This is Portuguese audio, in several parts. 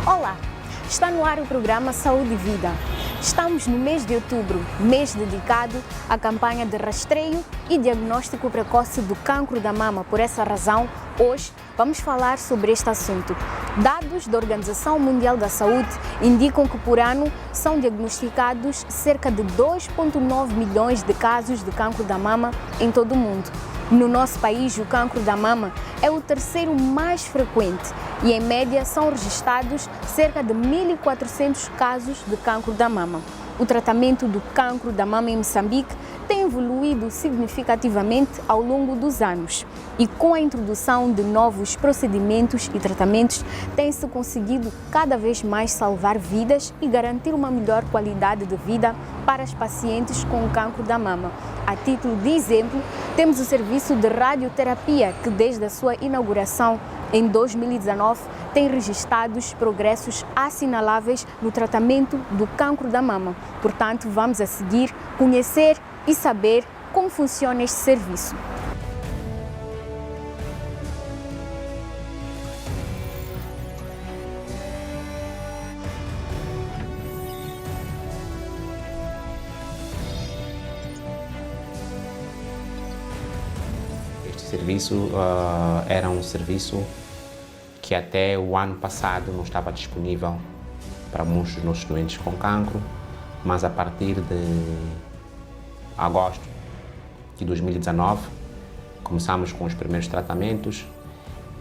Olá, está no ar o programa Saúde e Vida. Estamos no mês de outubro, mês dedicado à campanha de rastreio e diagnóstico precoce do cancro da mama. Por essa razão, hoje vamos falar sobre este assunto. Dados da Organização Mundial da Saúde indicam que por ano são diagnosticados cerca de 2,9 milhões de casos de cancro da mama em todo o mundo. No nosso país, o cancro da mama é o terceiro mais frequente e, em média, são registrados cerca de 1.400 casos de cancro da mama. O tratamento do cancro da mama em Moçambique tem evoluído significativamente ao longo dos anos e, com a introdução de novos procedimentos e tratamentos, tem-se conseguido cada vez mais salvar vidas e garantir uma melhor qualidade de vida para os pacientes com cancro da mama. A título de exemplo, temos o serviço de radioterapia que, desde a sua inauguração em 2019, tem registrado progressos assinaláveis no tratamento do cancro da mama. Portanto, vamos a seguir conhecer e saber como funciona este serviço. Este serviço era um serviço que até o ano passado não estava disponível para muitos dos nossos doentes com cancro, mas a partir de agosto de 2019 começamos com os primeiros tratamentos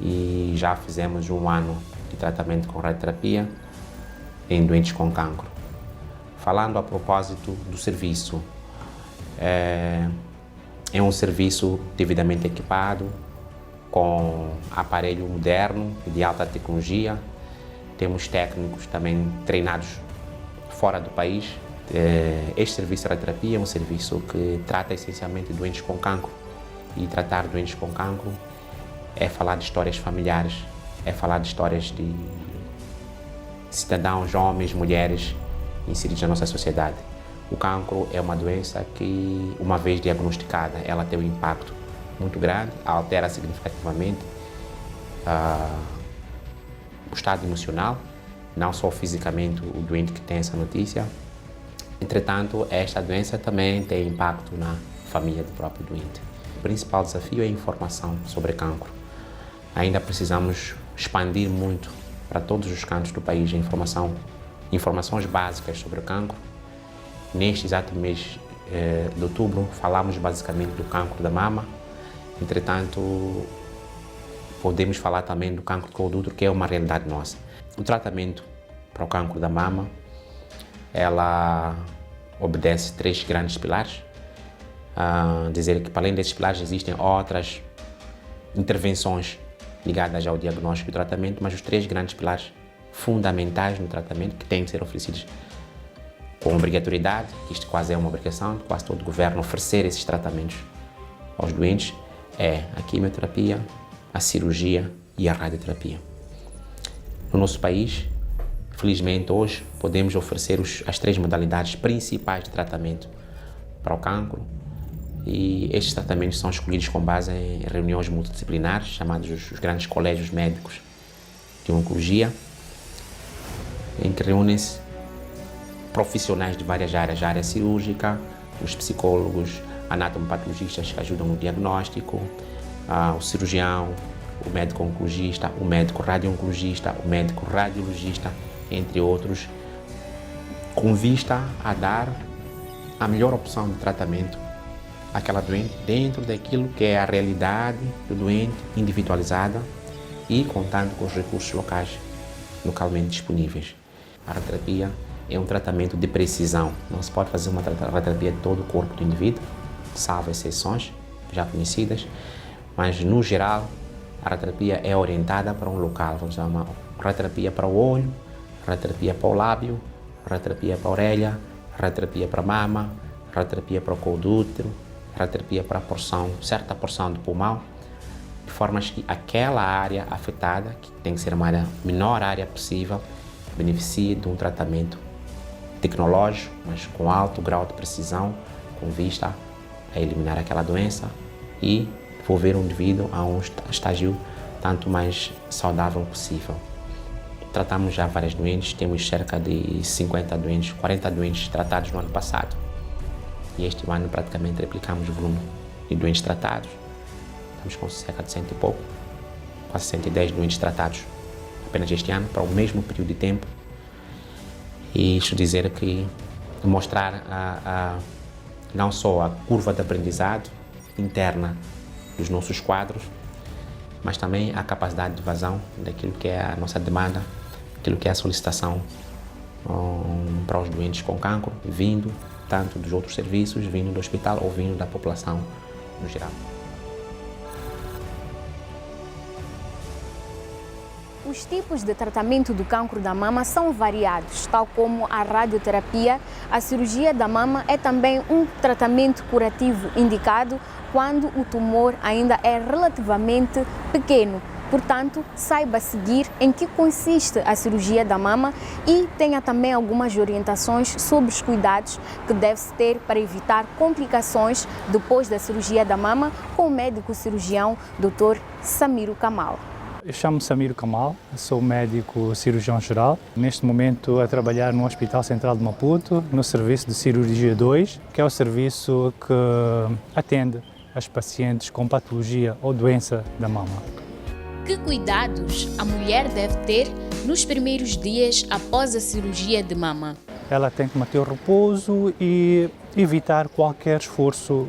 e já fizemos um ano de tratamento com radioterapia em doentes com cancro. Falando a propósito do serviço, é um serviço devidamente equipado, com aparelho moderno e de alta tecnologia. Temos técnicos também treinados fora do país. Este serviço de radioterapia é um serviço que trata essencialmente doentes com cancro. E tratar doentes com cancro é falar de histórias familiares, é falar de histórias de cidadãos, homens, mulheres inseridos na nossa sociedade. O cancro é uma doença que, uma vez diagnosticada, ela tem um impacto muito grande, altera significativamente o estado emocional, não só fisicamente o doente que tem essa notícia. Entretanto, esta doença também tem impacto na família do próprio doente. O principal desafio é a informação sobre cancro. Ainda precisamos expandir muito para todos os cantos do país a informações básicas sobre o cancro. Neste exato mês de outubro, falamos basicamente do cancro da mama. Entretanto, podemos falar também do cancro do colo do útero, que é uma realidade nossa. O tratamento para o cancro da mama, ela obedece 3 grandes pilares. Dizer que, para além desses pilares, existem outras intervenções ligadas ao diagnóstico e ao tratamento, mas os 3 grandes pilares fundamentais no tratamento, que têm que ser oferecidos com obrigatoriedade, isto quase é uma obrigação de quase todo o governo oferecer esses tratamentos aos doentes, é a quimioterapia, a cirurgia e a radioterapia. No nosso país, felizmente hoje, podemos oferecer as 3 modalidades principais de tratamento para o cancro, e estes tratamentos são escolhidos com base em reuniões multidisciplinares, chamados os grandes colégios médicos de oncologia, em que reúnem-se profissionais de várias áreas, a área cirúrgica, os psicólogos, anatomopatologistas que ajudam no diagnóstico, o cirurgião, o médico oncologista, o médico radio-oncologista, o médico radiologista, entre outros, com vista a dar a melhor opção de tratamento àquela doente dentro daquilo que é a realidade do doente, individualizada e contando com os recursos localmente disponíveis. A radioterapia é um tratamento de precisão. Não se pode fazer uma radioterapia de todo o corpo do indivíduo, salvo exceções já conhecidas, mas no geral a radioterapia é orientada para um local. Vamos usar uma radioterapia para o olho, radioterapia para o lábio, radioterapia para a orelha, radioterapia para a mama, radioterapia para o colo do útero, radioterapia para a certa porção do pulmão, de formas que aquela área afetada, que tem que ser uma menor área possível, beneficie de um tratamento tecnológico, mas com alto grau de precisão, com vista a eliminar aquela doença e devolver o indivíduo a um estágio tanto mais saudável possível. tratamos já várias doentes, temos cerca de 50 doentes, 40 doentes tratados no ano passado. E este ano praticamente replicamos o volume de doentes tratados. Estamos com cerca de 100 e pouco, quase 110 doentes tratados apenas este ano, para o mesmo período de tempo. E isto dizer que mostrar não só a curva de aprendizado interna dos nossos quadros, mas também a capacidade de evasão daquilo que é a nossa demanda, aquilo que é a solicitação para os doentes com cancro, vindo tanto dos outros serviços, vindo do hospital ou vindo da população no geral. Os tipos de tratamento do cancro da mama são variados, tal como a radioterapia. A cirurgia da mama é também um tratamento curativo indicado quando o tumor ainda é relativamente pequeno. Portanto, saiba seguir em que consiste a cirurgia da mama e tenha também algumas orientações sobre os cuidados que deve-se ter para evitar complicações depois da cirurgia da mama com o médico cirurgião Dr. Samiro Kamal. Eu chamo-me Samiro Kamal, sou médico cirurgião geral, neste momento a trabalhar no Hospital Central de Maputo, no serviço de cirurgia 2, que é o serviço que atende as pacientes com patologia ou doença da mama. Que cuidados a mulher deve ter nos primeiros dias após a cirurgia de mama? Ela tem que manter o repouso e evitar qualquer esforço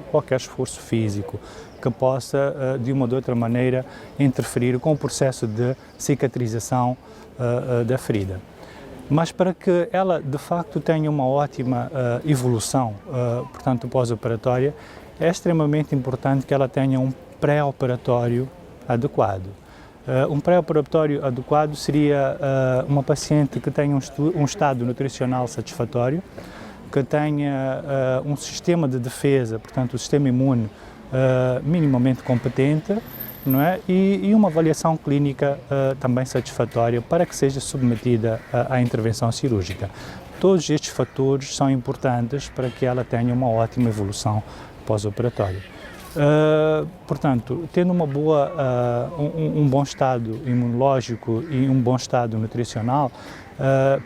físico que possa, de uma ou de outra maneira, interferir com o processo de cicatrização da ferida. Mas para que ela, de facto, tenha uma ótima evolução, portanto, pós-operatória, é extremamente importante que ela tenha um pré-operatório adequado. Um pré-operatório adequado seria uma paciente que tenha um estado nutricional satisfatório, que tenha um sistema de defesa, portanto, o sistema imune minimamente competente, não é? E uma avaliação clínica também satisfatória para que seja submetida à intervenção cirúrgica. Todos estes fatores são importantes para que ela tenha uma ótima evolução pós-operatória. Portanto, tendo um bom estado imunológico e um bom estado nutricional,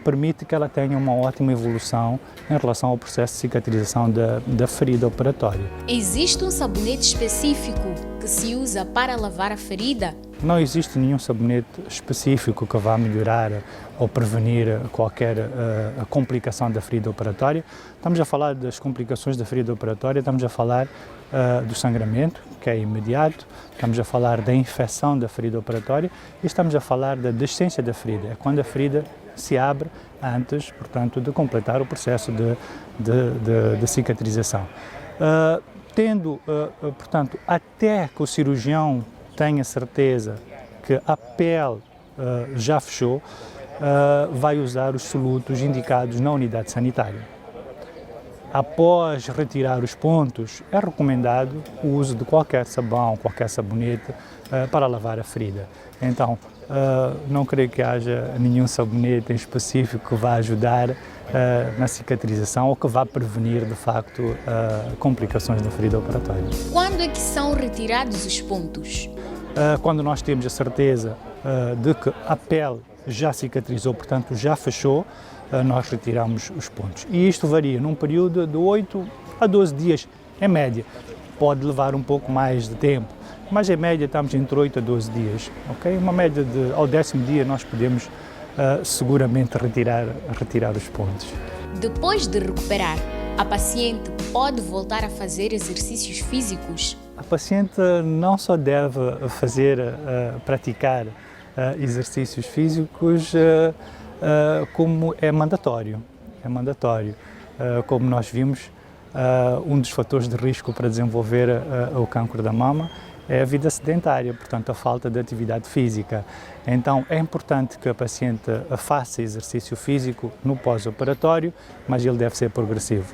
permite que ela tenha uma ótima evolução em relação ao processo de cicatrização da ferida operatória. Existe um sabonete específico que se usa para lavar a ferida? Não existe nenhum sabonete específico que vá melhorar ou prevenir qualquer complicação da ferida operatória. Estamos a falar das complicações da ferida operatória, estamos a falar do sangramento, que é imediato, estamos a falar da infecção da ferida operatória e estamos a falar da descência da ferida, é quando a ferida se abre antes, portanto, de completar o processo de cicatrização. Portanto, até que o cirurgião tenha certeza que a pele já fechou, vai usar os solutos indicados na unidade sanitária. Após retirar os pontos, é recomendado o uso de qualquer sabão, qualquer sabonete para lavar a ferida. Então, não creio que haja nenhum sabonete em específico que vá ajudar na cicatrização ou que vá prevenir, de facto, complicações da ferida operatória. Quando é que são retirados os pontos? Quando nós temos a certeza de que a pele já cicatrizou, portanto já fechou, nós retiramos os pontos. E isto varia num período de 8 a 12 dias, em média. Pode levar um pouco mais de tempo, mas em média estamos entre 8 a 12 dias. Okay? Uma média ao 10º dia nós podemos seguramente retirar os pontos. Depois de recuperar, a paciente pode voltar a fazer exercícios físicos? A paciente não só deve praticar exercícios físicos, como é mandatório. Como nós vimos, um dos fatores de risco para desenvolver o cancro da mama é a vida sedentária, portanto a falta de atividade física. Então é importante que a paciente faça exercício físico no pós-operatório, mas ele deve ser progressivo.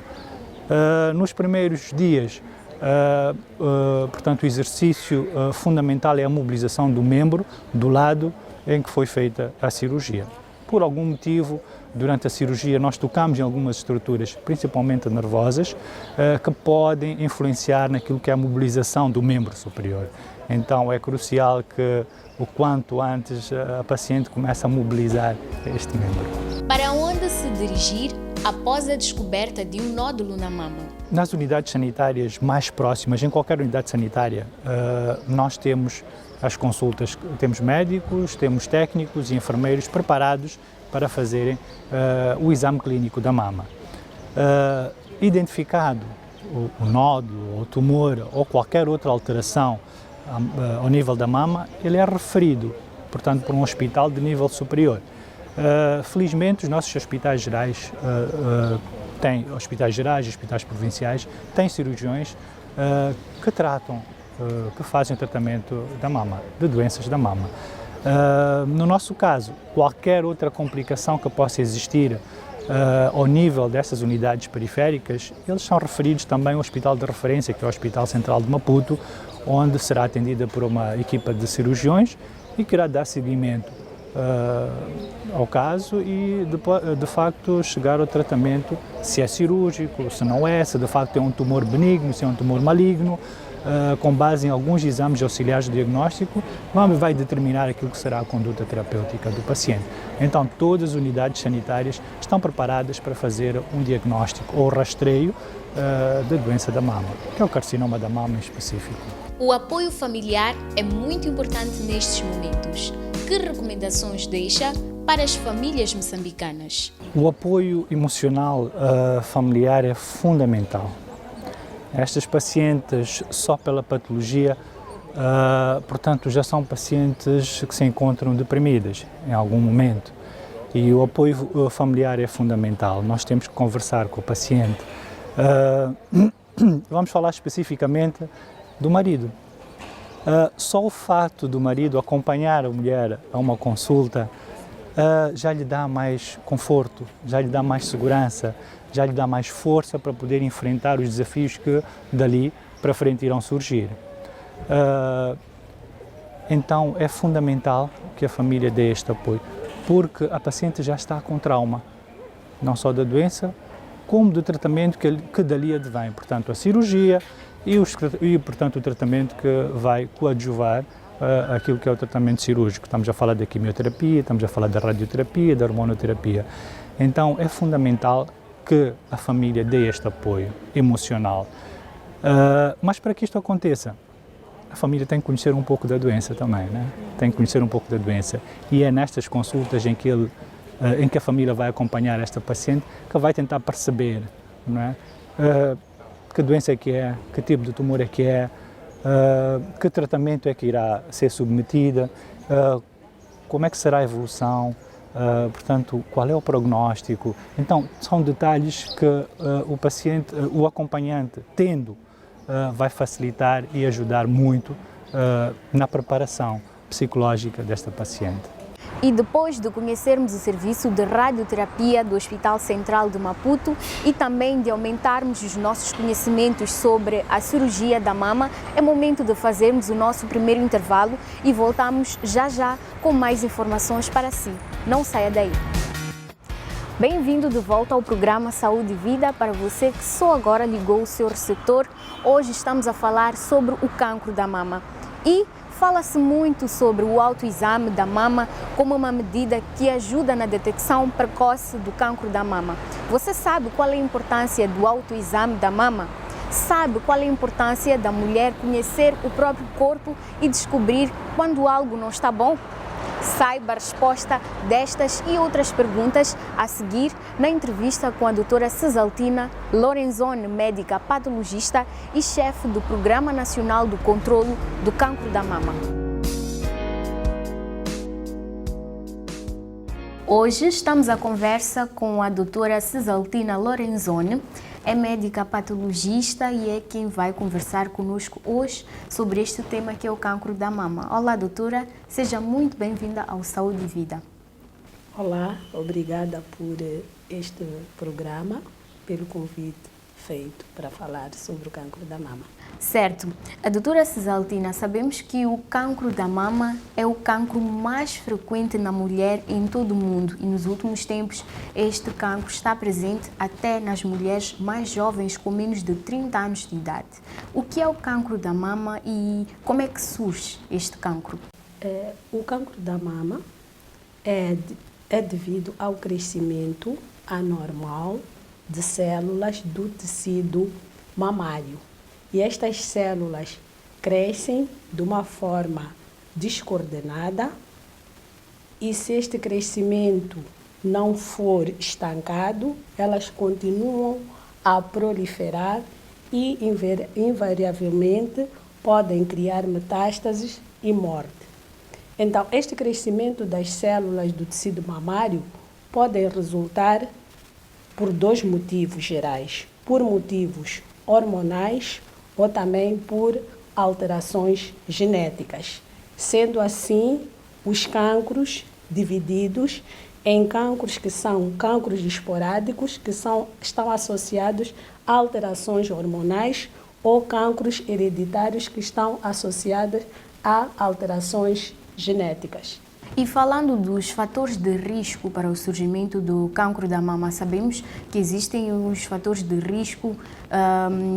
Nos primeiros dias, portanto o exercício fundamental é a mobilização do membro do lado em que foi feita a cirurgia. por algum motivo, durante a cirurgia, nós tocamos em algumas estruturas, principalmente nervosas, que podem influenciar naquilo que é a mobilização do membro superior. Então é crucial que o quanto antes a paciente comece a mobilizar este membro. Para onde se dirigir após a descoberta de um nódulo na mama? Nas unidades sanitárias mais próximas, em qualquer unidade sanitária, nós temos as consultas, temos médicos, temos técnicos e enfermeiros preparados para fazerem o exame clínico da mama. Identificado o nódulo, o tumor ou qualquer outra alteração ao nível da mama, ele é referido, portanto, para um hospital de nível superior. Felizmente, os nossos hospitais gerais, hospitais provinciais, têm cirurgiões que tratam, que fazem o tratamento da mama, de doenças da mama. No nosso caso, qualquer outra complicação que possa existir ao nível dessas unidades periféricas, eles são referidos também ao hospital de referência, que é o Hospital Central de Maputo, onde será atendida por uma equipa de cirurgiões e que irá dar seguimento ao caso e, de facto, chegar ao tratamento, se é cirúrgico, se não é, se de facto é um tumor benigno, se é um tumor maligno, com base em alguns exames auxiliares de diagnóstico, vai determinar aquilo que será a conduta terapêutica do paciente. Então, todas as unidades sanitárias estão preparadas para fazer um diagnóstico ou rastreio da doença da mama, que é o carcinoma da mama em específico. O apoio familiar é muito importante nestes momentos. Que recomendações deixa para as famílias moçambicanas? O apoio emocional familiar é fundamental. Estas pacientes, só pela patologia, portanto, já são pacientes que se encontram deprimidas em algum momento. E o apoio familiar é fundamental. Nós temos que conversar com o paciente. Vamos falar especificamente do marido. Só o fato do marido acompanhar a mulher a uma consulta já lhe dá mais conforto, já lhe dá mais segurança, já lhe dá mais força para poder enfrentar os desafios que dali para frente irão surgir. Então é fundamental que a família dê este apoio, porque a paciente já está com trauma, não só da doença, como do tratamento que dali advém, portanto a cirurgia e portanto o tratamento que vai coadjuvar aquilo que é o tratamento cirúrgico. Estamos a falar da quimioterapia, estamos a falar da radioterapia, da hormonoterapia. Então é fundamental que a família dê este apoio emocional. Mas para que isto aconteça, a família tem que conhecer um pouco da doença também, né? Tem que conhecer um pouco da doença. E é nestas consultas em que a família vai acompanhar esta paciente que vai tentar perceber, não é? Que doença é que é, que tipo de tumor é que é, que tratamento é que irá ser submetida, como é que será a evolução, portanto, qual é o prognóstico. Então, são detalhes que o paciente, o acompanhante, tendo, vai facilitar e ajudar muito na preparação psicológica desta paciente. E depois de conhecermos o serviço de radioterapia do Hospital Central de Maputo e também de aumentarmos os nossos conhecimentos sobre a cirurgia da mama, é momento de fazermos o nosso primeiro intervalo e voltamos já com mais informações para si. Não saia daí! Bem-vindo de volta ao programa Saúde e Vida. Para você que só agora ligou o seu receptor, hoje estamos a falar sobre o cancro da mama. E fala-se muito sobre o autoexame da mama como uma medida que ajuda na detecção precoce do cancro da mama. Você sabe qual é a importância do autoexame da mama? Sabe qual é a importância da mulher conhecer o próprio corpo e descobrir quando algo não está bom? Saiba a resposta destas e outras perguntas a seguir na entrevista com a doutora Cesaltina Lorenzoni, médica patologista e chefe do Programa Nacional do Controlo do Cancro da Mama. Hoje estamos à conversa com a doutora Cesaltina Lorenzoni, é médica patologista e é quem vai conversar conosco hoje sobre este tema que é o cancro da mama. Olá, doutora, seja muito bem-vinda ao Saúde e Vida. Olá, obrigada por este programa, pelo convite feito para falar sobre o cancro da mama. Certo. A doutora Cisaltina, sabemos que o cancro da mama é o cancro mais frequente na mulher em todo o mundo e nos últimos tempos este cancro está presente até nas mulheres mais jovens com menos de 30 anos de idade. O que é o cancro da mama e como é que surge este cancro? O cancro da mama é devido ao crescimento anormal de células do tecido mamário. E estas células crescem de uma forma descoordenada e se este crescimento não for estancado, elas continuam a proliferar e invariavelmente podem criar metástases e morte. Então, este crescimento das células do tecido mamário pode resultar por dois motivos gerais, por motivos hormonais ou também por alterações genéticas. Sendo assim, os cancros divididos em cancros que são cancros esporádicos, que estão associados a alterações hormonais, ou cancros hereditários que estão associados a alterações genéticas. E falando dos fatores de risco para o surgimento do cancro da mama, sabemos que existem os fatores de risco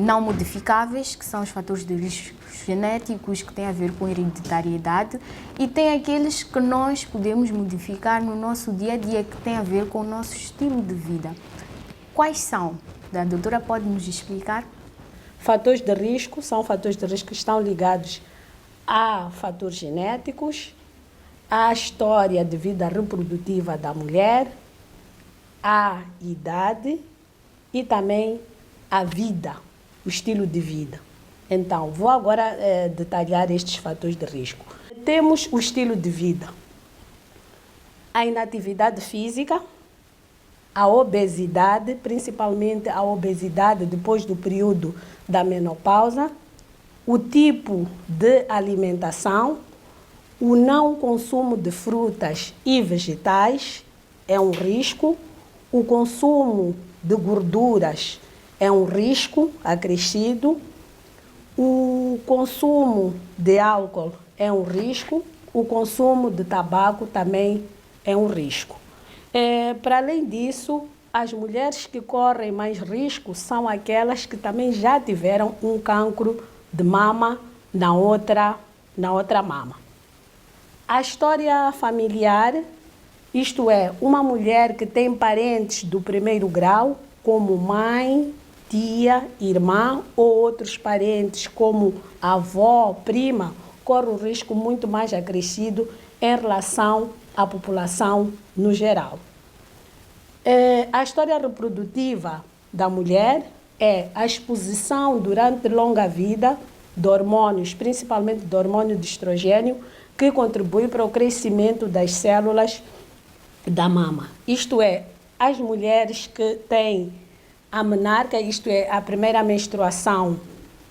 não modificáveis, que são os fatores de risco genéticos, que têm a ver com hereditariedade, e tem aqueles que nós podemos modificar no nosso dia a dia, que têm a ver com o nosso estilo de vida. Quais são? A doutora pode nos explicar? Fatores de risco são fatores de risco que estão ligados a fatores genéticos, a história de vida reprodutiva da mulher, a idade e também a vida, o estilo de vida. Então, vou agora detalhar estes fatores de risco. Temos o estilo de vida, a inatividade física, a obesidade, principalmente a obesidade depois do período da menopausa, o tipo de alimentação, o não consumo de frutas e vegetais é um risco, o consumo de gorduras é um risco acrescido, o consumo de álcool é um risco, o consumo de tabaco também é um risco. Para além disso, as mulheres que correm mais risco são aquelas que também já tiveram um cancro de mama na outra mama. A história familiar, isto é, uma mulher que tem parentes do primeiro grau, como mãe, tia, irmã ou outros parentes como avó, prima, corre um risco muito mais acrescido em relação à população no geral. A história reprodutiva da mulher é a exposição durante longa vida de hormônios, principalmente do hormônio de estrogênio, que contribui para o crescimento das células da mama. Isto é, as mulheres que têm a menarca, isto é, a primeira menstruação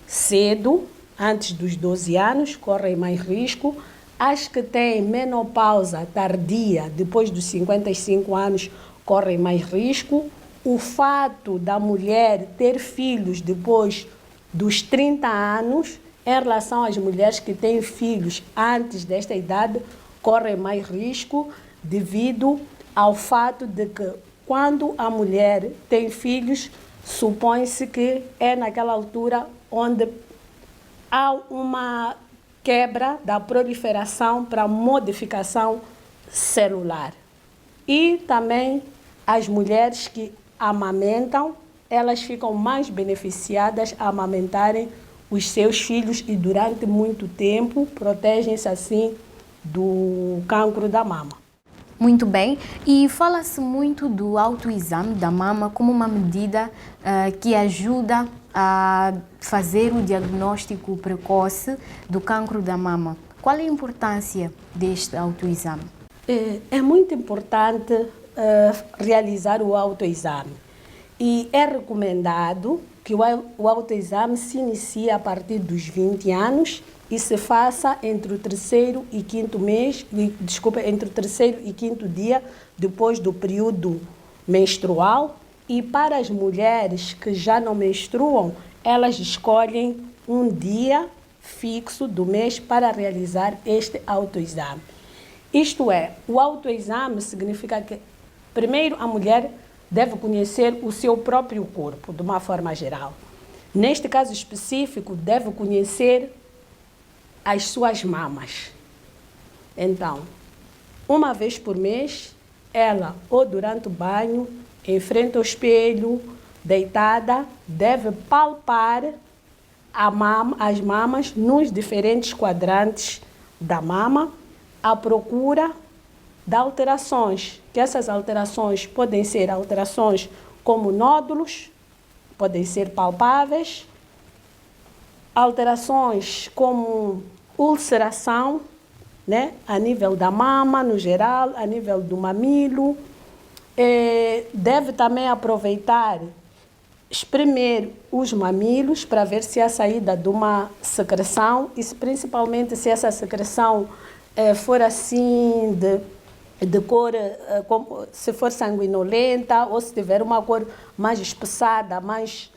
cedo, antes dos 12 anos, correm mais risco. As que têm menopausa tardia, depois dos 55 anos, correm mais risco. O fato da mulher ter filhos depois dos 30 anos, em relação às mulheres que têm filhos antes desta idade, correm mais risco devido ao fato de que quando a mulher tem filhos, supõe-se que é naquela altura onde há uma quebra da proliferação para a modificação celular. E também as mulheres que amamentam, elas ficam mais beneficiadas a amamentarem os seus filhos e durante muito tempo protegem-se assim do cancro da mama. Muito bem, e fala-se muito do autoexame da mama como uma medida que ajuda a fazer o diagnóstico precoce do cancro da mama. Qual é a importância deste autoexame? É muito importante realizar o autoexame e é recomendado que o autoexame se inicie a partir dos 20 anos e se faça entre o terceiro e quinto dia depois do período menstrual E para as mulheres que já não menstruam, elas escolhem um dia fixo do mês para realizar este autoexame. Isto é, o autoexame significa que, primeiro, a mulher deve conhecer o seu próprio corpo, de uma forma geral. Neste caso específico, deve conhecer as suas mamas. Então, uma vez por mês, ela, ou durante o banho, em frente ao espelho, deitada, deve palpar as mamas nos diferentes quadrantes da mama, à procura de alterações, que essas alterações podem ser alterações como nódulos, podem ser palpáveis, alterações como ulceração, né, a nível da mama, no geral, a nível do mamilo. Deve também aproveitar, espremer os mamilos para ver se há saída de uma secreção e principalmente se essa secreção for assim de cor, se for sanguinolenta ou se tiver uma cor mais espessada, mais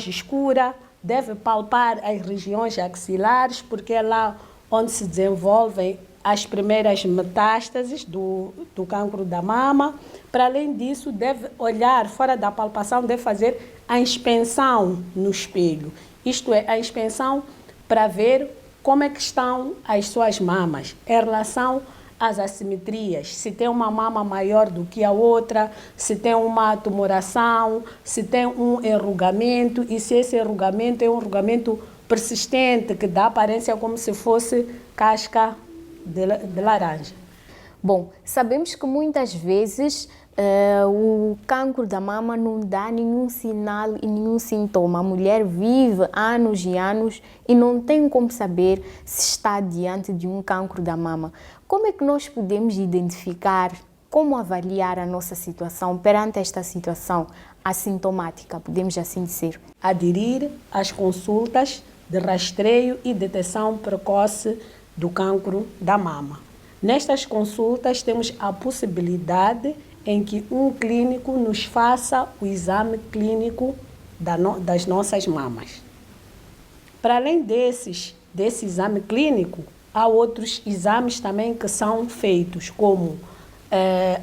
escura. Deve palpar as regiões axilares, porque é lá onde se desenvolvem as primeiras metástases do cancro da mama. Para além disso, deve olhar fora da palpação, deve fazer a inspeção no espelho. Isto é, a inspeção para ver como é que estão as suas mamas em relação às assimetrias, se tem uma mama maior do que a outra, se tem uma tumoração, se tem um enrugamento e se esse enrugamento é um enrugamento persistente que dá aparência como se fosse casca de laranja. Bom, sabemos que muitas vezes o cancro da mama não dá nenhum sinal e nenhum sintoma. A mulher vive anos e anos e não tem como saber se está diante de um cancro da mama. Como é que nós podemos identificar, como avaliar a nossa situação perante esta situação assintomática, podemos assim dizer? Aderir às consultas de rastreio e detecção precoce do cancro da mama. Nestas consultas temos a possibilidade em que um clínico nos faça o exame clínico das nossas mamas. Para além desse exame clínico, há outros exames também que são feitos, como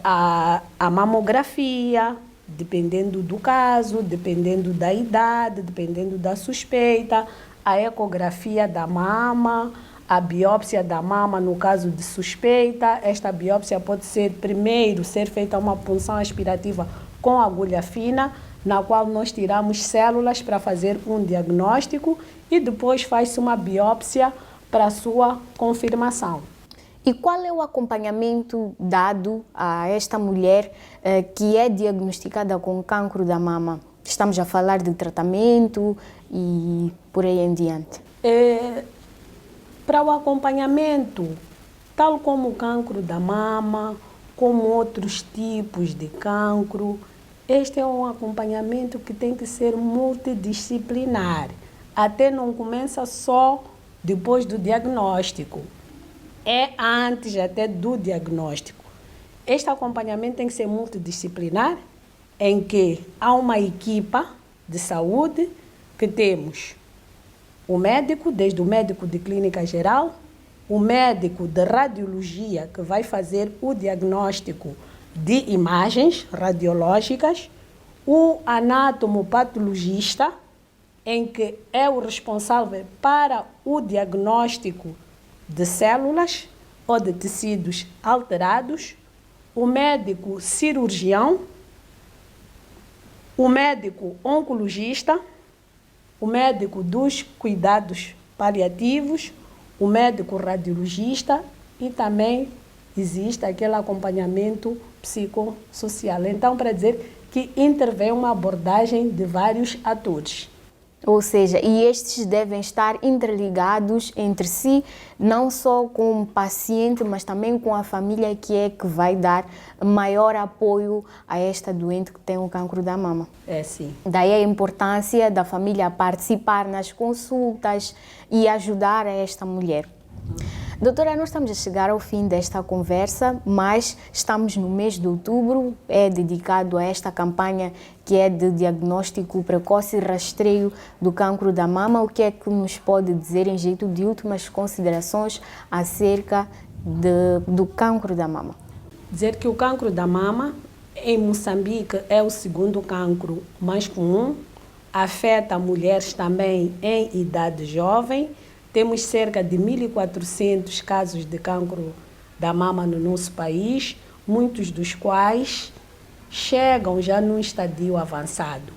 a mamografia, dependendo do caso, dependendo da idade, dependendo da suspeita, a ecografia da mama, a biópsia da mama no caso de suspeita. Esta biópsia pode ser feita uma punção aspirativa com agulha fina, na qual nós tiramos células para fazer um diagnóstico e depois faz-se uma biópsia para a sua confirmação. E qual é o acompanhamento dado a esta mulher que é diagnosticada com cancro da mama? Estamos a falar de tratamento e por aí em diante. Para o acompanhamento, tal como o cancro da mama, como outros tipos de cancro, este é um acompanhamento que tem que ser multidisciplinar. Até não começa só depois do diagnóstico, é antes até do diagnóstico. Este acompanhamento tem que ser multidisciplinar, em que há uma equipa de saúde que temos o médico, desde o médico de clínica geral, o médico de radiologia, que vai fazer o diagnóstico de imagens radiológicas, o anatomopatologista, em que é o responsável para o diagnóstico de células ou de tecidos alterados, o médico cirurgião, o médico oncologista, o médico dos cuidados paliativos, o médico radiologista e também existe aquele acompanhamento psicossocial. Então, para dizer que intervém uma abordagem de vários atores. Ou seja, e estes devem estar interligados entre si, não só com o paciente, mas também com a família que vai dar maior apoio a esta doente que tem o cancro da mama. Sim. Daí a importância da família participar nas consultas e ajudar a esta mulher. Doutora, nós estamos a chegar ao fim desta conversa, mas estamos no mês de outubro, é dedicado a esta campanha que é de diagnóstico precoce e rastreio do cancro da mama. O que é que nos pode dizer em jeito de últimas considerações acerca do cancro da mama? Dizer que o cancro da mama em Moçambique é o segundo cancro mais comum, afeta mulheres também em idade jovem. Temos cerca de 1.400 casos de cancro da mama no nosso país, muitos dos quais chegam já num estadio avançado.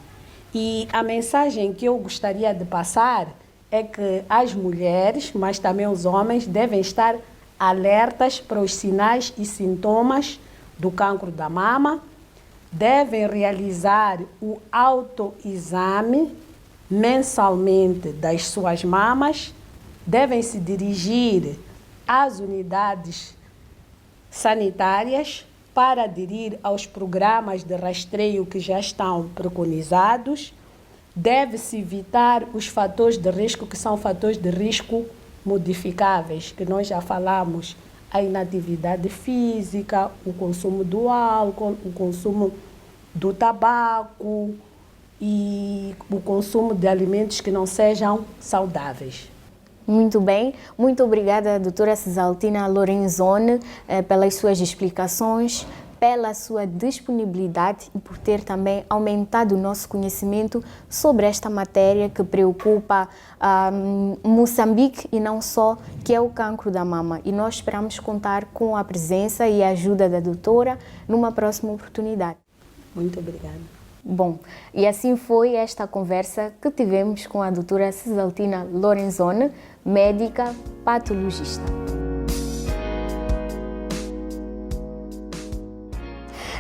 E a mensagem que eu gostaria de passar é que as mulheres, mas também os homens, devem estar alertas para os sinais e sintomas do cancro da mama, devem realizar o autoexame mensalmente das suas mamas, devem se dirigir às unidades sanitárias para aderir aos programas de rastreio que já estão preconizados. Deve-se evitar os fatores de risco, que são fatores de risco modificáveis, que nós já falamos: a inatividade física, o consumo do álcool, o consumo do tabaco e o consumo de alimentos que não sejam saudáveis. Muito bem, muito obrigada, doutora Cisaltina Lorenzoni, pelas suas explicações, pela sua disponibilidade e por ter também aumentado o nosso conhecimento sobre esta matéria que preocupa Moçambique e não só, que é o cancro da mama. E nós esperamos contar com a presença e a ajuda da doutora numa próxima oportunidade. Muito obrigada. Bom, e assim foi esta conversa que tivemos com a doutora Cisaltina Lorenzoni, médica patologista.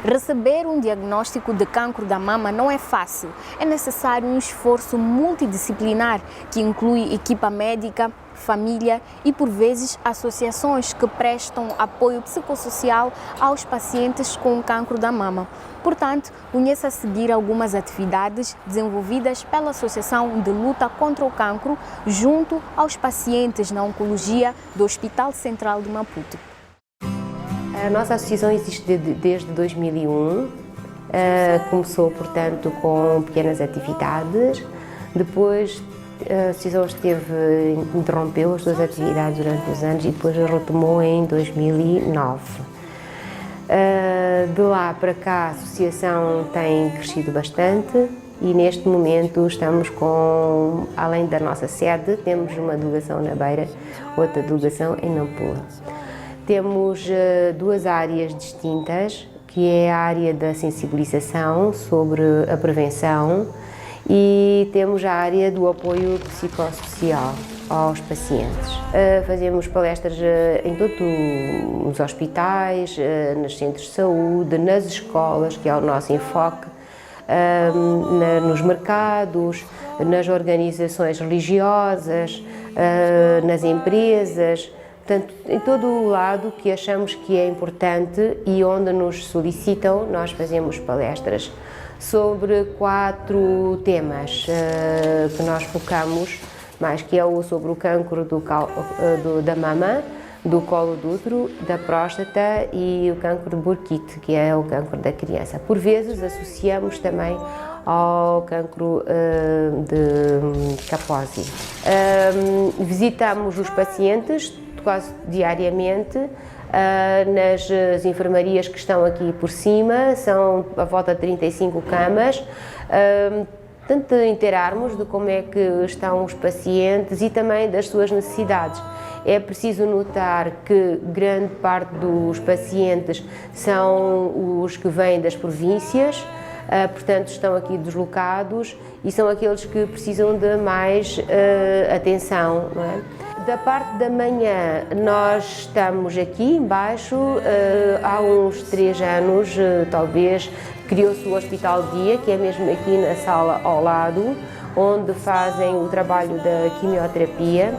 Receber um diagnóstico de cancro da mama não é fácil. É necessário um esforço multidisciplinar que inclui equipa médica, família e, por vezes, associações que prestam apoio psicossocial aos pacientes com cancro da mama. Portanto, conheça a seguir algumas atividades desenvolvidas pela Associação de Luta contra o Cancro junto aos pacientes na oncologia do Hospital Central de Maputo. A nossa associação existe desde 2001, começou, portanto, com pequenas atividades, depois a associação interrompeu as suas atividades durante os anos e depois retomou em 2009. De lá para cá a associação tem crescido bastante e neste momento estamos com, além da nossa sede, temos uma delegação na Beira, outra delegação em Nampula. Temos duas áreas distintas, que é a área da sensibilização sobre a prevenção e temos a área do apoio psicossocial aos pacientes. Fazemos palestras em todos os hospitais, nos centros de saúde, nas escolas, que é o nosso enfoque, nos mercados, nas organizações religiosas, nas empresas. Portanto, em todo o lado que achamos que é importante e onde nos solicitam, nós fazemos palestras sobre 4 temas que nós focamos mais, que é sobre o cancro da mama, do colo do útero, da próstata e o cancro de Burkitt, que é o cancro da criança. Por vezes associamos também ao cancro de Kaposi. Visitamos os pacientes quase diariamente nas enfermarias que estão aqui por cima, são à volta de 35 camas, tanto de inteirarmos de como é que estão os pacientes e também das suas necessidades. É preciso notar que grande parte dos pacientes são os que vêm das províncias, portanto estão aqui deslocados e são aqueles que precisam de mais atenção, não é? Da parte da manhã, nós estamos aqui embaixo, há uns 3 anos, talvez, criou-se o Hospital Dia, que é mesmo aqui na sala ao lado, onde fazem o trabalho da quimioterapia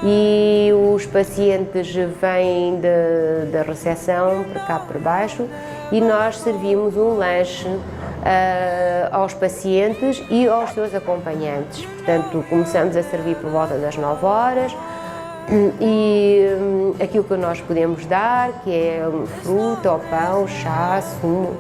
e os pacientes vêm da recepção para cá para baixo e nós servimos um lanche aos pacientes e aos seus acompanhantes. Portanto, começamos a servir por volta das 9 horas, e aquilo que nós podemos dar, que é fruta, ou pão, chá, sumo.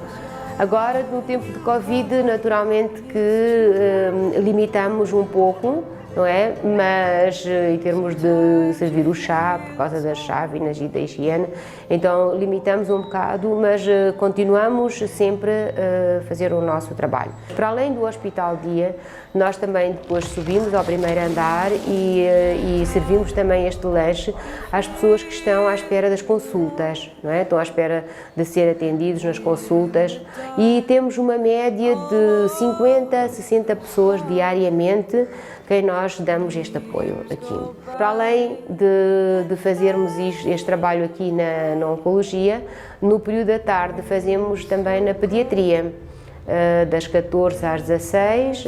Agora, no tempo de Covid, naturalmente que limitamos um pouco, não é? Mas em termos de servir o chá, por causa das chávenas e da higiene, então limitamos um bocado, mas continuamos sempre a fazer o nosso trabalho. Para além do hospital dia, nós também depois subimos ao primeiro andar e servimos também este lanche às pessoas que estão à espera das consultas, não é? Estão à espera de ser atendidos nas consultas e temos uma média de 50 a 60 pessoas diariamente quem nós damos este apoio aqui. Para além de fazermos este trabalho aqui na oncologia, no período da tarde fazemos também na pediatria, das 14 às 16,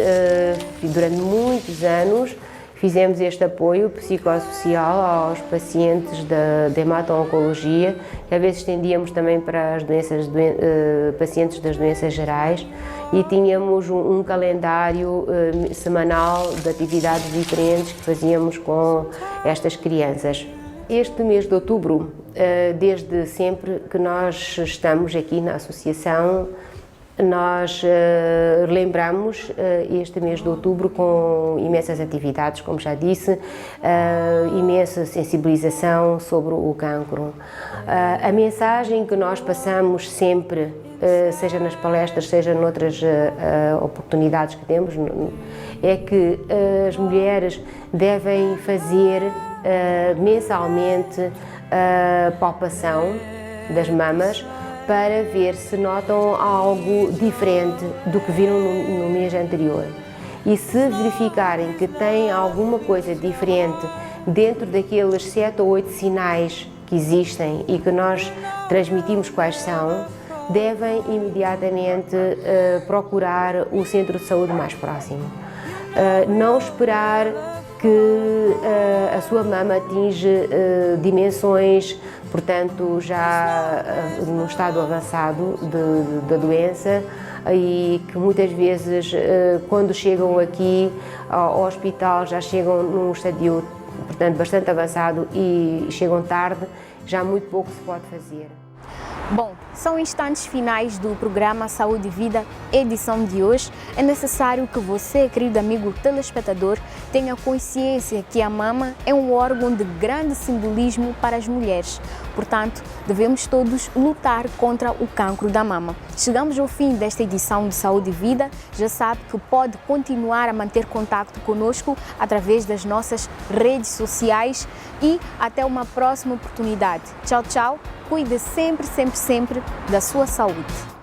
durante muitos anos fizemos este apoio psicossocial aos pacientes da hemato-oncologia, que às vezes estendíamos também para as pacientes das doenças gerais, e tínhamos um calendário semanal de atividades diferentes que fazíamos com estas crianças. Este mês de outubro, desde sempre que nós estamos aqui na associação, nós lembramos este mês de outubro com imensas atividades, como já disse, imensa sensibilização sobre o cancro. A mensagem que nós passamos sempre, seja nas palestras, seja noutras oportunidades que temos, é que as mulheres devem fazer mensalmente a palpação das mamas para ver se notam algo diferente do que viram no mês anterior. E se verificarem que tem alguma coisa diferente dentro daqueles 7 ou 8 sinais que existem e que nós transmitimos quais são, devem imediatamente procurar o centro de saúde mais próximo. Não esperar que a sua mama atinge dimensões, portanto, já no estado avançado da doença, e que muitas vezes, quando chegam aqui ao hospital, já chegam num estadio, portanto, bastante avançado e chegam tarde, já muito pouco se pode fazer. Bom, são instantes finais do programa Saúde e Vida, edição de hoje. É necessário que você, querido amigo telespectador, tenha consciência que a mama é um órgão de grande simbolismo para as mulheres. Portanto, devemos todos lutar contra o cancro da mama. Chegamos ao fim desta edição de Saúde e Vida. Já sabe que pode continuar a manter contato conosco através das nossas redes sociais e até uma próxima oportunidade. Tchau, tchau. Cuide sempre, sempre, sempre da sua saúde.